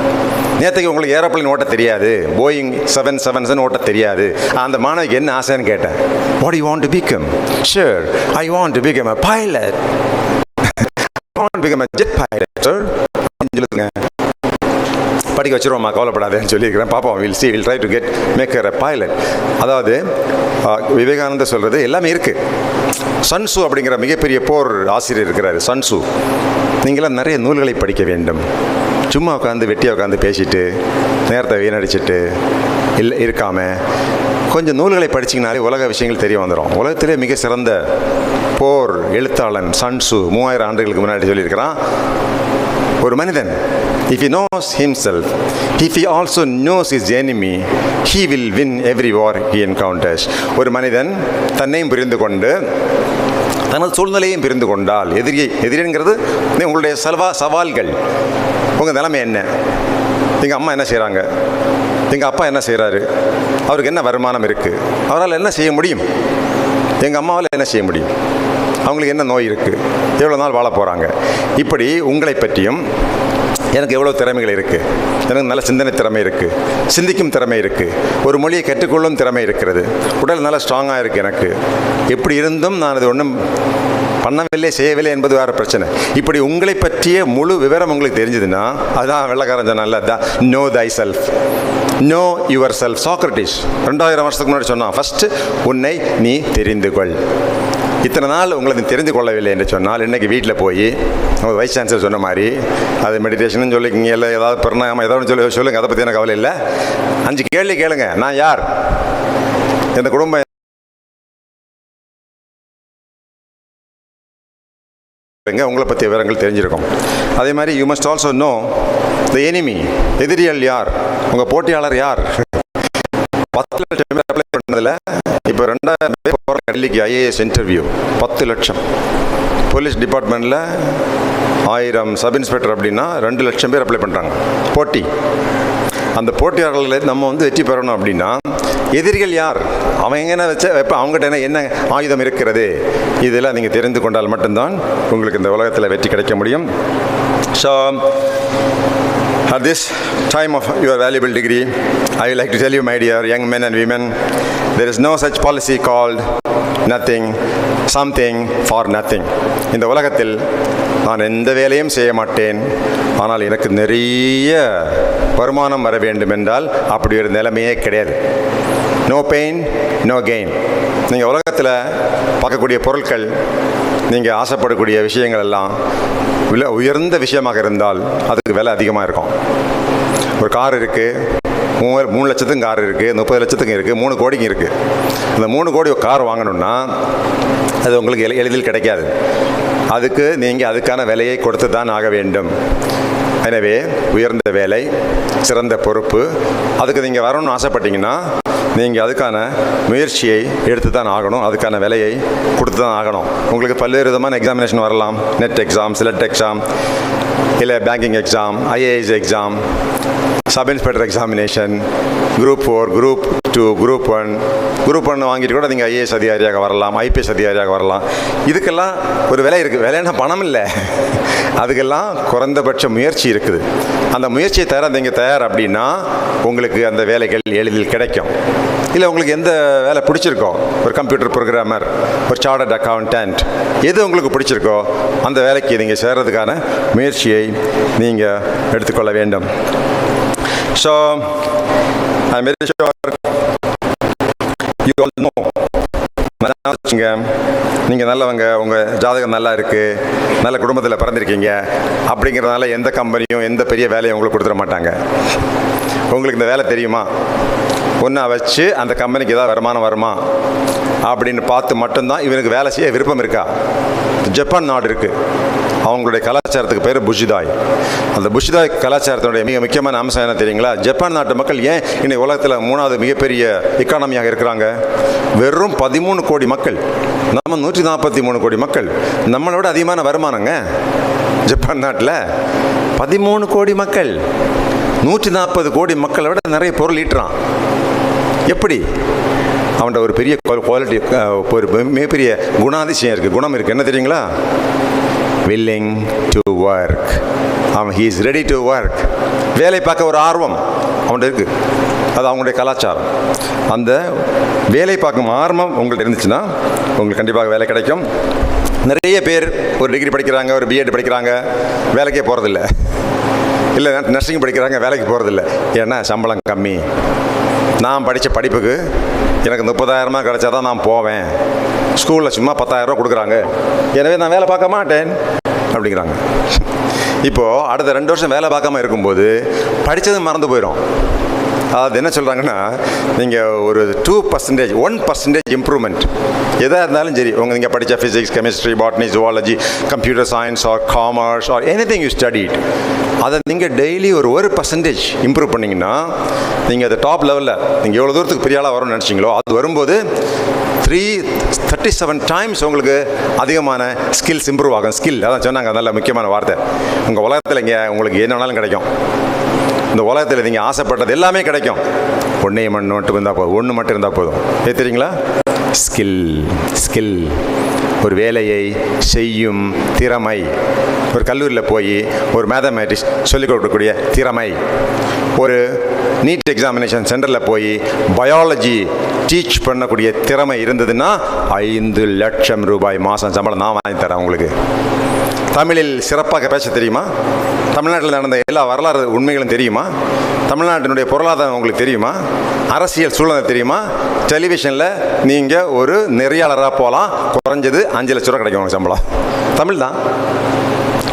நேற்றுக்கு உங்களுக்கு ஏரோப்ளைன் ஓட்ட தெரியாது, போயிங் 777 ஓட்ட தெரியாது. அந்த மாணவிக்கு என்ன ஆசைன்னு கேட்டேன். What you want to become? Sure, I want to become a pilot. I want to become a jet pilot, sir. படிக்க வச்சுருவோம்மா, கவலைப்படாதேன்னு சொல்லியிருக்கிறேன். பாப்பா will try to make her a pilot. அதாவது விவேகானந்தர் சொல்கிறது எல்லாமே இருக்குது. சன்சு அப்படிங்கிற மிகப்பெரிய போர் ஆசிரியர் இருக்கிறார். சன்சு, நீங்களாம் நிறைய நூல்களை படிக்க வேண்டும். சும்மா வெட்டியாக உட்காந்து பேசிட்டு நேரத்தை வீணடிச்சிட்டு இருக்காமல் கொஞ்சம் நூல்களை படிச்சிங்கனாலே உலக விஷயங்கள் தெரிய வந்துடும். உலகத்திலே மிக சிறந்த போர் எழுத்தாளன் சன்சு 3000 ஆண்டுகளுக்கு முன்னாடி சொல்லியிருக்கிறான், ஒரு மனிதன் if he knows himself, if he also knows his enemy, he will win every war he encounters. ஒரு மனிதன் தன்னையும் புரிந்து கொண்டு தனது சூழ்நிலையும் புரிந்து கொண்டால், எதிரிங்கிறது உங்களுடைய சவால்கள், உங்கள் நிலைமை என்ன, எங்கள் அம்மா என்ன செய்கிறாங்க, எங்கள் அப்பா என்ன செய்கிறாரு, அவருக்கு என்ன வருமானம் இருக்குது, அவரால் என்ன செய்ய முடியும், எங்கள் அம்மாவால் என்ன செய்ய முடியும், அவங்களுக்கு என்ன நோய் இருக்குது, எவ்வளோ நாள் வாழ போகிறாங்க, இப்படி உங்களை பற்றியும் எனக்கு எவ்வளோ திறமைகள் இருக்குது, எனக்கு நல்ல சிந்தனை திறமை இருக்குது, சிந்திக்கும் திறமை இருக்குது, ஒரு மொழியை கற்றுக்கொள்ளும் திறமை இருக்கிறது, உடல் நல்லா ஸ்ட்ராங்காக இருக்குது, எனக்கு எப்படி இருந்தும் நான் அது ஒன்றும் பண்ணவில்லை செய்யவில்லை என்பது வேறு பிரச்சனை. இப்படி உங்களை பற்றிய முழு விவரம் உங்களுக்கு தெரிஞ்சதுன்னா அதுதான் வெள்ளக்காரன் சொன்னால, know thy self, know your self. Socrates 2000 வருஷத்துக்கு முன்னாடி சொன்னான், ஃபஸ்ட்டு உன்னை நீ தெரிந்து கொள். இத்தனை நாள் உங்களை தெரிந்து கொள்ளவில்லை என்று சொன்னால் இன்றைக்கி வீட்டில் போய் உங்கள் வைஸ் சான்சலர் சொன்ன மாதிரி அது மெடிடேஷன் சொல்லிக்கிங்க, இல்லை ஏதாவது பிரணாமம் ஏதாவது சொல்லுங்கள், அதை பற்றி எனக்கு கவலை இல்லை. 5 கேள்வி கேளுங்க. நான் யார், இந்த குடும்பம் உங்களை பற்றிய விவரங்கள் தெரிஞ்சிருக்கும். அதே மாதிரி you must also no the enemy, எதிரிகள் யார், உங்கள் போட்டியாளர் யார். 10 லட்சம் பேர் அப்ளை பண்ணதில் இப்போ 2000 பேர் போகிற டெல்லிக்கு ஐஏஎஸ் இன்டர்வியூ. 10 லட்சம். போலீஸ் டிபார்ட்மெண்ட்டில் 1000 சப் இன்ஸ்பெக்டர் அப்படின்னா 2 லட்சம் பேர் அப்ளை பண்ணுறாங்க. போட்டி. அந்த போட்டியாளர்களை நம்ம வெற்றி பெறணும் அப்படின்னா எதிரிகள் யார், அவன் எங்கன்னா வச்ச இப்போ அவங்ககிட்ட என்ன ஆயுதம் இருக்கிறது, இதெல்லாம் நீங்கள் தெரிந்து கொண்டால் மட்டும்தான் உங்களுக்கு இந்த உலகத்தில் வெற்றி கிடைக்க முடியும். So at this time of your valuable degree, I would like to tell you, my dear young men and women, there is no such policy called nothing, something for nothing. இந்த உலகத்தில் நான் எந்த வேலையும் செய்ய மாட்டேன், ஆனால் எனக்கு நிறைய வருமானம் வர வேண்டும் என்றால் அப்படி ஒரு நிலைமையே கிடையாது. No pain no gain. நீங்கள் உலகத்தில் பார்க்கக்கூடிய பொருட்கள், நீங்கள் ஆசைப்படக்கூடிய விஷயங்கள் எல்லாம் விலை உயர்ந்த விஷயமாக இருந்தால் அதுக்கு விலை அதிகமாக இருக்கும். ஒரு கார் இருக்குது, 3 லட்சத்துக்கும் கார் இருக்குது, 30 லட்சத்துக்கும் இருக்குது, 3 கோடிக்கும் இருக்குது. அந்த 3 கோடி கார் வாங்கணுன்னா அது உங்களுக்கு எளிதில் கிடைக்காது. அதுக்கு நீங்கள் அதுக்கான விலையை கொடுத்து தான் ஆக வேண்டும். எனவே உயர்ந்த வேலை, சிறந்த பொறுப்பு, அதுக்கு நீங்கள் வரணும்னு ஆசைப்பட்டீங்கன்னா நீங்கள் அதுக்கான முயற்சியை எடுத்து தான் ஆகணும், அதுக்கான விலையை கொடுத்து தான் ஆகணும். உங்களுக்கு பல்வேறு விதமான எக்ஸாமினேஷன் வரலாம். நெட் எக்ஸாம், செலக்ட் எக்ஸாம், இல்லை banking exam, IAS exam, sub inspector examination, group 4, group 2, group 1. Group 1 வாங்கிட்டு கூட நீங்கள் ஐஏஎஸ் அதிகாரியாக வரலாம், ஐபிஎஸ் அதிகாரியாக வரலாம். இதுக்கெல்லாம் ஒரு விலை இருக்குது. விலைன்னா பணம் இல்லை, அதுக்கெல்லாம் குறைந்தபட்ச முயற்சி இருக்குது. அந்த முயற்சியை தர நீங்கள் தயார் அப்படின்னா உங்களுக்கு அந்த வேலைகள் எளிதில் கிடைக்கும். இல்லை உங்களுக்கு எந்த வேலை பிடிச்சிருக்கோ, ஒரு கம்ப்யூட்டர் ப்ரோக்ராமர், ஒரு சார்ட்டர்ட் அக்கௌண்டன்ட், எது உங்களுக்கு பிடிச்சிருக்கோ அந்த வேலைக்கு நீங்கள் சேர்றதுக்கான முயற்சியை நீங்கள் எடுத்துக்கொள்ள வேண்டும். So I am very sure you all know, நீங்கள் நல்லவங்க, உங்கள் ஜாதகம் நல்லா இருக்குது, நல்ல குடும்பத்தில் பிறந்திருக்கீங்க அப்படிங்கிறதுனால எந்த கம்பெனியும் எந்த பெரிய வேலையும் உங்களுக்கு கொடுத்துட மாட்டாங்க. உங்களுக்கு இந்த வேலை தெரியுமா, ஒன்றா வச்சு அந்த கம்பெனிக்கு ஏதாவது வருமானம் வருமா அப்படின்னு பார்த்து மட்டும்தான் இவனுக்கு வேலை செய்ய விருப்பம் இருக்கா. ஜப்பான் நாடு இருக்குது, அவங்களுடைய கலாச்சாரத்துக்கு பேர் புஷிதாய். அந்த புஷிதாய் கலாச்சாரத்தினுடைய மிக முக்கியமான அம்சம் என்ன தெரியுங்களா? ஜப்பான் நாட்டு மக்கள் ஏன் இன்னைக்கு உலகத்தில் 3வது மிகப்பெரிய எக்கானமியாக இருக்கிறாங்க? வெறும் 13 கோடி மக்கள், நம்ம 143 கோடி மக்கள். நம்மளோட அதிகமான வருமானங்க ஜப்பான் நாட்டில். 13 கோடி மக்கள் 140 கோடி மக்களை விட நிறைய பொருள் ஈட்டுறான். எப்படி? அவன்கிட்ட ஒரு பெரிய குவாலிட்டி, ஒரு மிகப்பெரிய குணாதிசயம் இருக்குது, குணம் இருக்குது. என்ன தெரியுங்களா? willing to work. he is ready to work. வேலை பார்க்க ஒரு ஆர்வம் அவன்கிட்ட இருக்குது. அது அவங்களுடைய கலாச்சாரம். அந்த வேலை பார்க்கும் ஆர்வம் உங்கள்கிட்ட இருந்துச்சுன்னா உங்களுக்கு கண்டிப்பாக வேலை கிடைக்கும். நிறைய பேர் ஒரு டிகிரி படிக்கிறாங்க, ஒரு பிஎட் படிக்கிறாங்க, வேலைக்கே போகிறதில்ல. இல்லை நர்சிங் படிக்கிறாங்க, வேலைக்கு போகிறதில்ல. ஏன்னா சம்பளம் கம்மி. நான் படித்த படிப்புக்கு எனக்கு 30,000 கிடைச்சா தான் நான் போவேன், ஸ்கூலில் சும்மா 10,000 கொடுக்குறாங்க, எனவே நான் வேலை பார்க்க மாட்டேன் அப்படிங்கிறாங்க. இப்போது அடுத்த 2 வருஷம் வேலை பார்க்காம இருக்கும்போது படித்தது மறந்து போயிடும். அது என்ன சொல்கிறாங்கன்னா, நீங்கள் ஒரு 2%, 1% இம்ப்ரூவ்மெண்ட் எதாக இருந்தாலும் சரி, நீங்கள் படித்த physics, chemistry, botany, zoology, computer science or commerce or anything you studied, அதை நீங்கள் டெய்லி ஒரு 1% இம்ப்ரூவ் பண்ணிங்கன்னா நீங்கள் அது டாப் லெவலில் நீங்கள் எவ்வளோ தூரத்துக்கு பெரிய ஆளாக வரும்னு நினச்சிங்களோ அது வரும்போது 37 டைம்ஸ் உங்களுக்கு அதிகமான ஸ்கில்ஸ் இம்ப்ரூவ் ஆகும். ஸ்கில் அதான் சொன்னாங்க, நல்ல முக்கியமான வார்த்தை. உங்கள் உலகத்தில் இங்கே உங்களுக்கு என்ன வேணாலும் கிடைக்கும். இந்த உலகத்தில் நீங்கள் ஆசைப்பட்டது எல்லாமே கிடைக்கும். ஒன்றே மட்டும் இருந்தால் போதும், ஒன்று மட்டும் இருந்தால் போதும். தெரியுங்களா? ஸ்கில், ஒரு வேலையை செய்யும் திறமை. ஒரு கல்லூரியில் போய் ஒரு மேத்தமேட்டிக்ஸ் சொல்லிக் கொடுக்கக்கூடிய திறமை, ஒரு நீட் எக்ஸாமினேஷன் சென்டரில் போய் பயாலஜி டீச் பண்ணக்கூடிய திறமை இருந்ததுன்னா 5 லட்சம் ரூபாய் மாதம் சம்பளம் நான் வாங்கி தரேன் உங்களுக்கு. தமிழில் சிறப்பாக பேச தெரியுமா? தமிழ்நாட்டில் நடந்த எல்லா வரலாறு உண்மைகளும் தெரியுமா? தமிழ்நாட்டினுடைய பொருளாதாரம் உங்களுக்கு தெரியுமா? அரசியல் சூழ்நிலை தெரியுமா? டெலிவிஷனில் நீங்கள் ஒரு நெறியாளராக போகலாம், குறைஞ்சது 5 லட்ச ரூபா கிடைக்கும் உங்களுக்கு சம்பளம். தமிழ் தான்.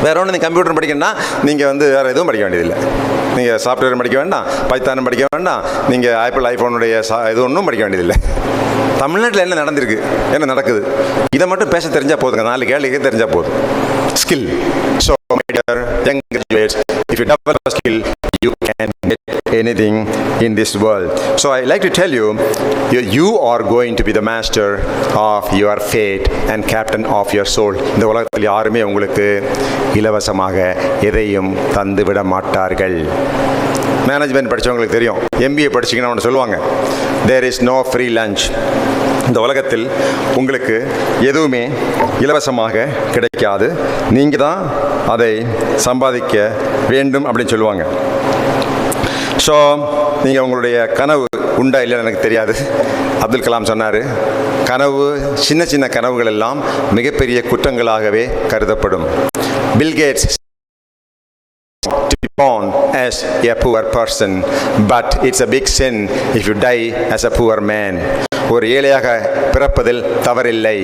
வேறு ஒன்று நீங்கள் கம்ப்யூட்டர் படிக்கணும்னா நீங்கள் வேறு எதுவும் படிக்க வேண்டியதில்லை. நீங்கள் சாஃப்ட்வேர் படிக்க வேண்டாம், பைத்தானும் படிக்க வேண்டாம், நீங்கள் ஆப்பிள் ஐஃபோனுடைய இது ஒன்றும் படிக்க வேண்டியதில்லை. தமிழ்நாட்டில் என்ன நடந்திருக்கு, என்ன நடக்குது, இதை மட்டும் பேச தெரிஞ்சால் போதுங்க. 4 கேள்விக்கு தெரிஞ்சால் போதும். Skill. So my dear young graduates, if you develop a skill, you can get anything in this world. So I like to tell you, you are going to be the master of your fate and captain of your soul. இந்த உலகத்தில் யாருமே உங்களுக்கு இலவசமாக எதையும் தந்து விட மாட்டார்கள். Management படித்தவங்களுக்கு தெரியும். MBA படிச்சிங்கன்னா ஒன்று சொல்லுவாங்க, there is no free lunch. இந்த உலகத்தில் உங்களுக்கு எதுவுமே இலவசமாக கிடைக்காது, நீங்கள் தான் அதை சம்பாதிக்க வேண்டும் அப்படின்னு சொல்லுவாங்க. ஸோ நீங்கள் உங்களுடைய கனவு உண்டா இல்லைன்னு எனக்கு தெரியாது. அப்துல் கலாம் சொன்னார், கனவு, சின்ன சின்ன கனவுகள் எல்லாம் மிகப்பெரிய குற்றங்களாகவே கருதப்படும். Bill Gates to be born as a poor person, but it's a big sin if you die as a poor man. ஒரு ஏழையாக பிறப்பதில் தவறில்லை,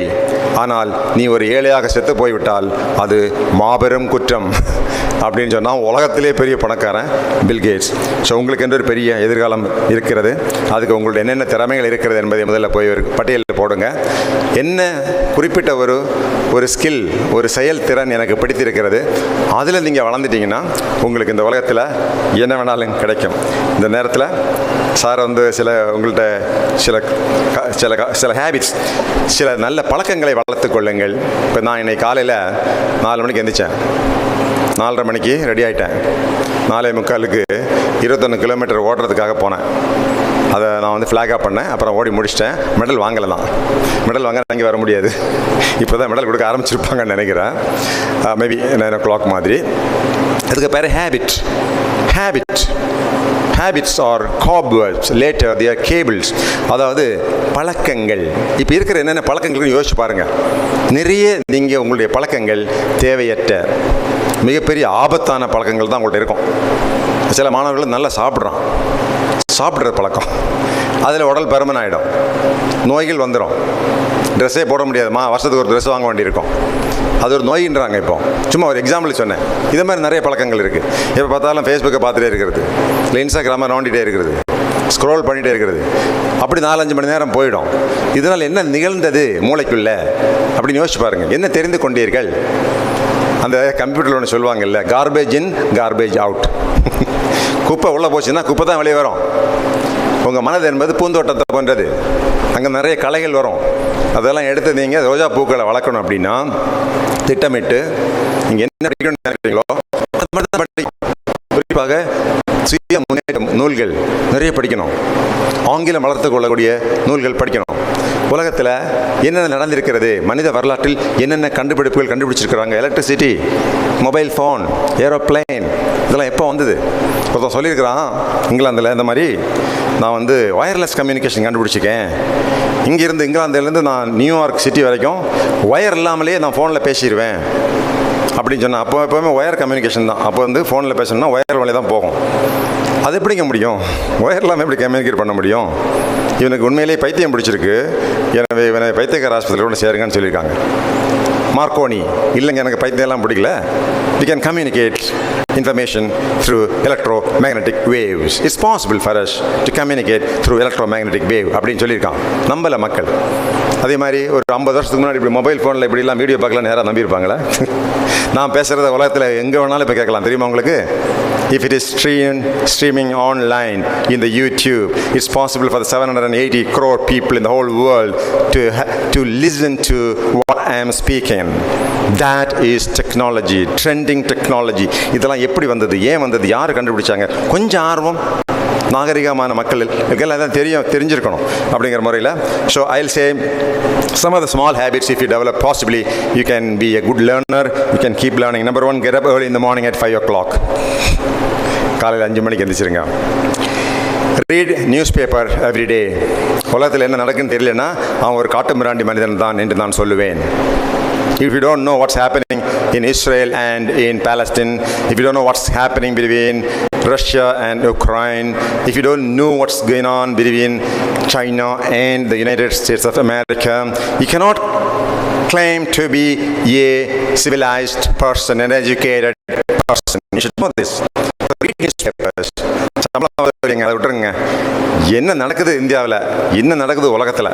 ஆனால் நீ ஒரு ஏழையாக செத்து போய்விட்டால் அது மாபெரும் குற்றம் அப்படின்னு சொன்னால் உலகத்திலே பெரிய பணக்காரன் பில் கேட்ஸ். ஸோ உங்களுக்கு என்று ஒரு பெரிய எதிர்காலம் இருக்கிறது. அதுக்கு உங்களுடைய என்னென்ன திறமைகள் இருக்கிறது என்பதை முதல்ல போய் ஒரு பட்டியலில் போடுங்க. என்ன குறிப்பிட்ட ஒரு ஸ்கில், ஒரு செயல்திறன் எனக்கு பிடித்திருக்கிறது, அதில் நீங்கள் வளர்ந்துட்டீங்கன்னா உங்களுக்கு இந்த உலகத்தில் என்ன வேணாலும் கிடைக்கும். இந்த நேரத்தில் சார் உங்கள்கிட்ட சில ஹேபிட்ஸ், சில நல்ல பழக்கங்களை வளர்த்து கொள்ளுங்கள். இப்போ நான் இன்னைக்கு காலையில் 4 மணிக்கு எந்திரிச்சேன், 4:30 மணிக்கு ரெடி ஆகிட்டேன், 4:45க்கு 21 கிலோமீட்டர் ஓடுறதுக்காக போனேன். அதை நான் ஃப்ளாக் ஆஃப் பண்ணேன், அப்புறம் ஓடி முடிச்சிட்டேன். மெடல் வாங்கலை தான், மெடல் வாங்க அங்கே வர முடியாது, இப்போ தான் மெடல் கொடுக்க ஆரம்பிச்சிருப்பாங்கன்னு நினைக்கிறேன், மேபி 9 o'clock மாதிரி. அதுக்கு பேர் habit. Habits are cobwebs, later they are cables. அதாவது பழக்கங்கள். இப்போ இருக்கிற என்னென்ன பழக்கங்கள்னு யோசிச்சு பாருங்கள். நிறைய நீங்கள் உங்களுடைய பழக்கங்கள் தேவையற்ற மிகப்பெரிய ஆபத்தான பழக்கங்கள் தான் உங்கள்கிட்ட இருக்கும். சில மாணவர்கள் நல்லா சாப்பிட்ற பழக்கம், அதில் உடல் பருமன் ஆகிடும், நோய்கள் வந்துடும், ட்ரெஸ்ஸே போட முடியாதுமா, வருஷத்துக்கு ஒரு ட்ரெஸ் வாங்க வேண்டியிருக்கும், அது ஒரு நோயின்றாங்க. இப்போ சும்மா ஒரு எக்ஸாம்பிள் சொன்னேன். இது மாதிரி நிறைய பழக்கங்கள் இருக்குது. எப்போ பார்த்தாலும் ஃபேஸ்புக்கை பார்த்துட்டே இருக்கிறது, இல்லை இன்ஸ்டாகிராமை நோண்டிகிட்டே இருக்கிறது, ஸ்க்ரோல் பண்ணிகிட்டே இருக்கிறது, அப்படி 4-5 மணி நேரம் போயிடும். இதனால் என்ன நிகழ்ந்தது மூளைக்குள்ளே அப்படின்னு யோசிச்சு பாருங்கள். என்ன தெரிந்து கொண்டீர்கள்? அந்த கம்ப்யூட்டரில் ஒன்று சொல்லுவாங்கல்ல, கார்பேஜ் இன் கார்பேஜ் அவுட். குப்பை உள்ளே போச்சுன்னா குப்பை தான் வெளியே வரும். உங்கள் மனது என்பது பூந்தோட்டத்தை போன்றது, அங்கே நிறைய களைகள் வரும். அதெல்லாம் எடுத்து நீங்கள் ரோஜா பூக்களை வளர்க்கணும் அப்படின்னா திட்டமிட்டு நீங்கள் என்ன படிக்கணும்னு நினைக்கிறீங்களோ அது மட்டும் தான் படிக்கணும். குறிப்பாக சுய முன்னேற்றம் நூல்கள் நிறைய படிக்கணும். ஆங்கிலம் வளர்த்து கொள்ளக்கூடிய நூல்கள் படிக்கணும். உலகத்தில் என்னென்ன நடந்திருக்கிறது, மனித வரலாற்றில் என்னென்ன கண்டுபிடிப்புகள் கண்டுபிடிச்சிருக்கிறாங்க, எலக்ட்ரிசிட்டி, மொபைல் ஃபோன், ஏரோப்ளைன், இதெல்லாம் எப்போ வந்தது? ஒருத்தன் சொல்லியிருக்கிறான் இங்கிலாந்தில், இந்த மாதிரி நான் ஒயர்லெஸ் கம்யூனிகேஷன் கண்டுபிடிச்சிருக்கேன், இங்கேருந்து இங்கிலாந்துலேருந்து நான் நியூயார்க் சிட்டி வரைக்கும் ஒயர் இல்லாமலே நான் ஃபோனில் பேசிடுவேன் அப்படின்னு சொன்னால், அப்போ எப்போவுமே ஒயர் கம்யூனிகேஷன் தான். அப்போ ஃபோனில் பேசணும்னா ஒயர் வழி தான் போகும். அது எப்படிங்க முடியும்? ஒயர் இல்லாமல் எப்படி கம்யூனிகேட் பண்ண முடியும்? இவனுக்கு உண்மையிலேயே பைத்தியம் பிடிச்சிருக்கு, எனவே இவனை பைத்தியக்கார ஆஸ்பத்திரியில் கூட சேருங்கன்னு சொல்லியிருக்காங்க. மார்க்கோனி, இல்லைங்க எனக்கு பைத்தியம்லாம் பிடிக்கல, we can communicate information through electromagnetic waves. It's possible for us to communicate through electromagnetic wave அப்படின்னு சொல்லியிருக்கான். நம்பலை மக்கள். அதே மாதிரி ஒரு 50 வருஷத்துக்கு முன்னாடி இப்படி மொபைல் ஃபோனில் இப்படிலாம் வீடியோ பார்க்கலாம் நேராக நம்பியிருப்பாங்களா? நான் பேசுகிறத உலகத்தில் எங்கே வேணாலும் இப்போ கேட்கலாம், தெரியுமா உங்களுக்கு? If it is streaming online in the YouTube, it's possible for the 780 crore people in the whole world to listen to what I am speaking. That is technology, trending technology. இதெல்லாம் எப்படி வந்தது, ஏன் வந்தது, யார் கண்டுபிடிச்சாங்க? கொஞ்சம் ஆர்வம் நாகரிகமான மக்கள் இதெல்லாம் தான் தெரிஞ்சிருக்கணும் அப்படிங்கிற முறையில். So I'll say some of the small habits if you develop, possibly you can be a good learner, you can keep learning. Number 1, get up early in the morning at 5 o'clock. காலையில் 5 மணிக்கு எந்திரிச்சிருங்க. Read newspaper every day. உலகத்தில் என்ன நடக்குன்னு தெரியலன்னா அவன் ஒரு காட்டு மிராண்டி மனிதன் தான் என்று நான் சொல்லுவேன். If you don't know what's happening in Israel and in Palestine, if you don't know what's happening between Russia and Ukraine, if you don't know what's going on between China and the United States of America, you cannot claim to be a civilized person, an educated person. You should know this. Read newspapers. அதை விட்டுருங்க. என்ன நடக்குது இந்தியாவில், என்ன நடக்குது உலகத்தில்,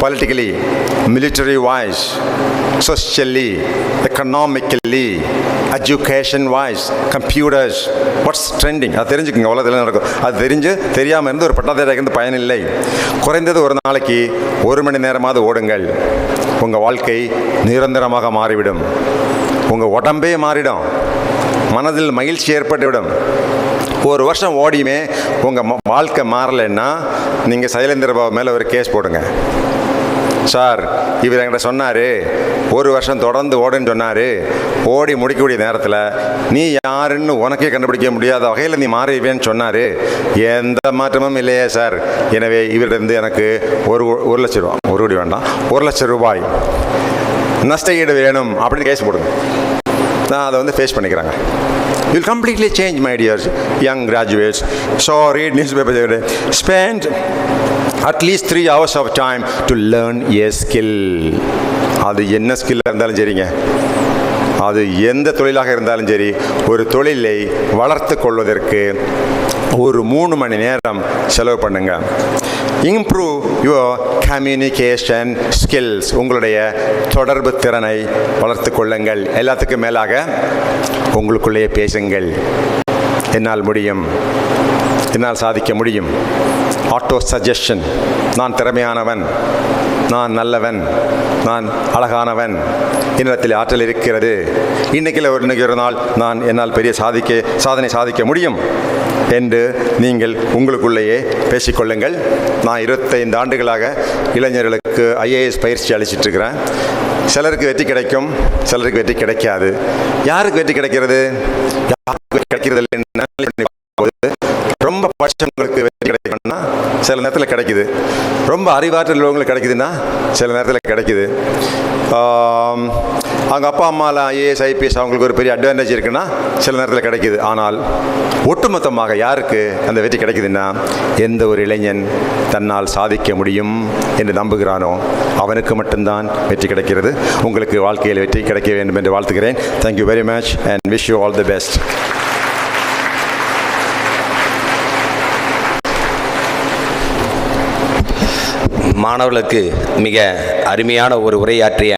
politically, military wise, socially, economically, education wise, computers, what's trending, அது தெரிஞ்சுக்குங்க. உலகத்தில் நடக்கும். அது தெரியாமல் இருந்து ஒரு பட்டதாரியாக பயனில்லை. குறைந்தது ஒரு நாளைக்கு 1 மணி நேரமாவது ஓடுங்கள். உங்கள் வாழ்க்கை நிரந்தரமாக மாறிவிடும். உங்கள் உடம்பே மாறிடும். மனதில் மகிழ்ச்சி ஏற்பட்டுவிடும். 1 வருஷம் ஓடியுமே உங்கள் வாழ்க்கை மாறலைன்னா நீங்கள் சைலேந்திர பாபு மேலே ஒரு கேஸ் போடுங்க. சார், இவர் என்கிட்ட சொன்னார் 1 வருஷம் தொடர்ந்து ஓடுன்னு சொன்னார். ஓடி முடிக்கக்கூடிய நேரத்தில் நீ யாருன்னு உனக்கே கண்டுபிடிக்க முடியாத வகையில் நீ மாறிவேன்னு சொன்னார். எந்த மாற்றமும் இல்லையே சார். எனவே இவரிருந்து எனக்கு ஒரு லட்சம் ரூபா, 1 கோடி வேண்டாம், 1 லட்சம் ரூபாய் நஷ்ட ஈடு வேணும் அப்படின்னு கேஸ் போடுங்க. நான் அதை ஃபேஸ் பண்ணிக்கிறாங்க. You will completely change, my dear young graduates. So read newspapers every day. Spend at least 3 hours of time to learn a skill. அது என்ன ஸ்கில்லாக இருந்தாலும் சரிங்க, அது எந்த தொழிலாக இருந்தாலும் சரி, ஒரு தொழிலை வளர்த்து கொள்வதற்கு ஒரு 3 மணி நேரம் செலவு பண்ணுங்க. Improve your communication skills. உங்களுடைய தொடர்பு திறனை வளர்த்து கொள்ளுங்கள். எல்லாத்துக்கும் மேலாக உங்களுக்குள்ளேயே பேசுங்கள். என்னால் முடியும், என்னால் சாதிக்க முடியும். Auto suggestion. நான் திறமையானவன், நான் நல்லவன், நான் அழகானவன், என்னிடத்தில் ஆற்றல் இருக்கிறது, இன்னைக்கு ஒரு நாள் நான் என்னால் பெரிய சாதனை சாதிக்க முடியும் என்று நீங்கள் உங்களுக்குள்ளேயே பேசிக்கொள்ளுங்கள். நான் 25 ஆண்டுகளாக இளைஞர்களுக்கு ஐஏஎஸ் பயிற்சி அளிச்சிட்ருக்கிறேன். சிலருக்கு வெற்றி கிடைக்கும், சிலருக்கு வெற்றி கிடைக்காது. யாருக்கு வெற்றி கிடைக்கிறது, யாருக்கு வெற்றி கிடைக்கிறது இல்லைன்னு ரொம்ப படித்தவங்களுக்கு வெற்றி கிடைக்கும்னா சில நேரத்தில் கிடைக்குது. ரொம்ப அறிவாற்றல் உள்ளவங்களுக்கு கிடைக்குதுன்னா சில நேரத்தில் கிடைக்குது. அவங்க அப்பா அம்மாவில் ஐஏஎஸ் ஐபிஎஸ் அவங்களுக்கு ஒரு பெரிய அட்வான்டேஜ் இருக்குன்னா சில நேரத்தில் கிடைக்குது. ஆனால் ஒட்டுமொத்தமாக யாருக்கு அந்த வெற்றி கிடைக்குதுன்னா, எந்த ஒரு இளைஞன் தன்னால் சாதிக்க முடியும் என்று நம்புகிறானோ அவனுக்கு மட்டும்தான் வெற்றி கிடைக்கிறது. உங்களுக்கு வாழ்க்கையில் வெற்றி கிடைக்க வேண்டும் என்று வாழ்த்துகிறேன். Thank you very much and wish you all the best. மாணவர்களுக்கு மிக அருமையான ஒரு உரையாற்றிய